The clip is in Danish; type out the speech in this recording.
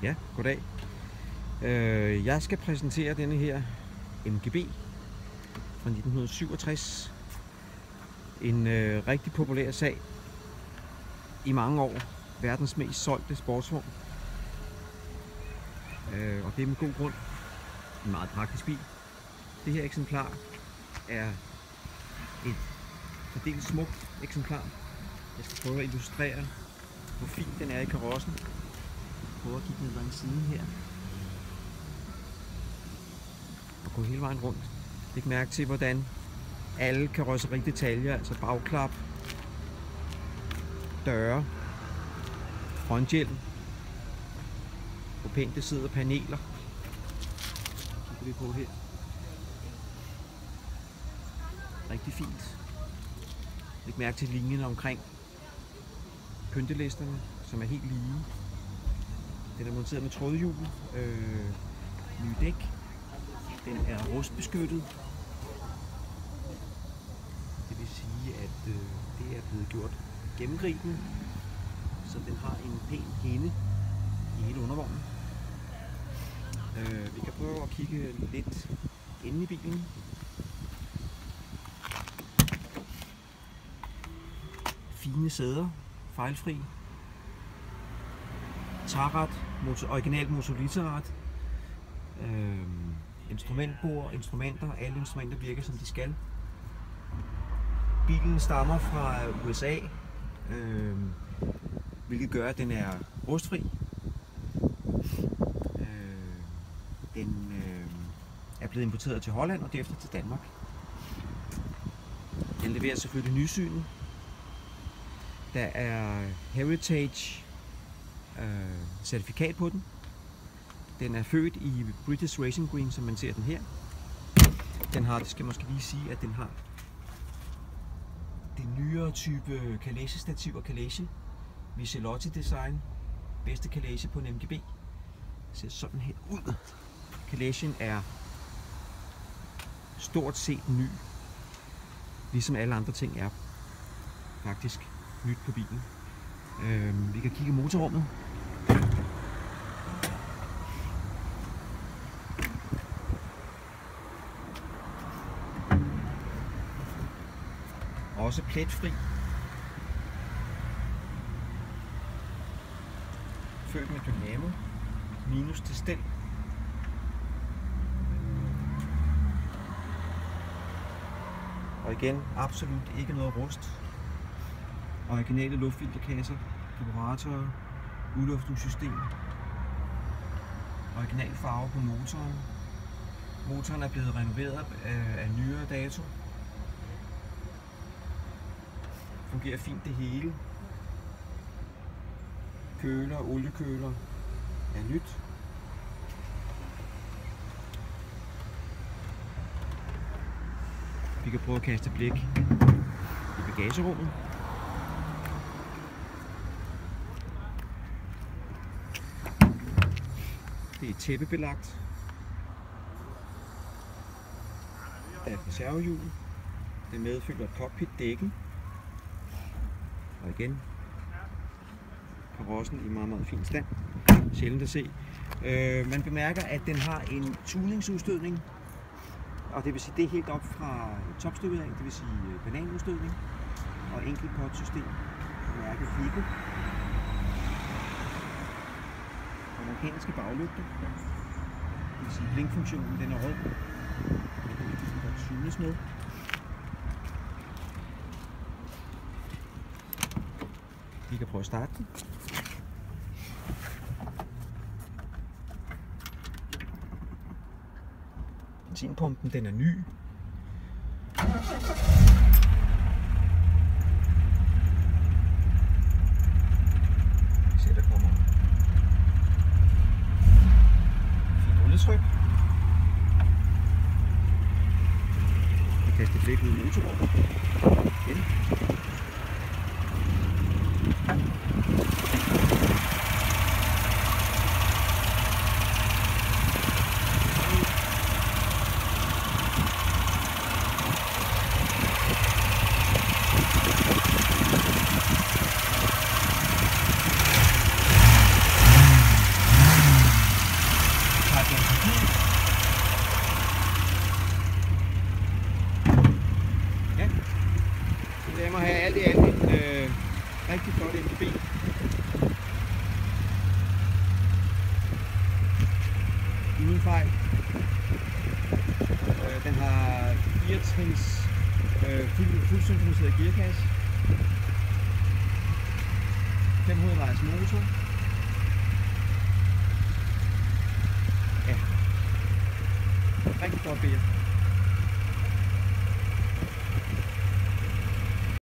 Ja, goddag. Jeg skal præsentere denne her MGB fra 1967. En rigtig populær sag i mange år. Verdens mest solgte sportsvogn. Og det er med god grund. En meget praktisk bil. Det her eksemplar er et særdeles smukt eksemplar. Jeg skal prøve at illustrere, hvor fin den er i karossen. Jeg prøver at kigge ned langs siden her. Og gå hele vejen rundt. Læg mærke til, hvordan alle karosseridetaljer, altså bagklap, døre, fronthjelm, hvor pænt det sidder paneler. Kigger vi på her. Rigtig fint. Læg mærke til linjen omkring pyntelisterne, som er helt lige. Den er monteret med trådhjul, nye dæk. Den er rustbeskyttet. Det vil sige, at det er blevet gjort gennemgribende, så den har en pæn hinde i hele undervognen. Vi kan prøve at kigge lidt inde i bilen. Fine sæder, fejlfri. Tarrat, originalt mosolitaret. Instrumentbord, instrumenter, alle instrumenter virker som de skal. Bilen stammer fra USA, hvilket gør, at den er rustfri. Den er blevet importeret til Holland og derefter til Danmark. Den leverer selvfølgelig nysynet. Der er Heritage certifikat på den. Den er født i British Racing Green, som man ser den her. Den har, det skal måske lige sige, at den har det nyere type kalagestativ og kalage. Michelotti design. Bedste kalage på en MGB. Det ser sådan her ud. Kalagen er stort set ny. Ligesom alle andre ting er faktisk nyt på bilen. Vi kan kigge i motorrummet. Også pletfri. Født med dynamo. Minus til stel. Og igen, absolut ikke noget rust. Originale luftfilterkasser, karburatorer, udluftningssystem. Original farve på motoren. Motoren er blevet renoveret af nyere dato. Fungerer fint det hele. Køler, oliekøler er nyt. Vi kan prøve at kaste blik i bagagerummet. Det er tæppebelagt. Der er reservehjul. Det medfølger cockpit-dækken. Og igen, karossen i meget, meget fin stand. Sjældent at se. Man bemærker, at den har en tuningsudstødning. Og det vil sige, det er helt op fra topstykket af, det vil sige bananudstødning. Og enkeltpot-system. Mærke Figo. Og mekaniske baglygter. Det vil sige, blinkfunktionen den er rød. Det kan godt synes med. Vi kan prøve at starte den. Benzinpumpen den er ny. Vi ser, der kommer fint olietryk. Vi kan kaste blik ud i motorrummet. Igen. Lad mig have alt i alt en rigtig flot MGB. Uden fejl. Den har 4-trins fuldsynkroniseret gearkasse. 500 watt motor. Ja. Rigtig flot bil.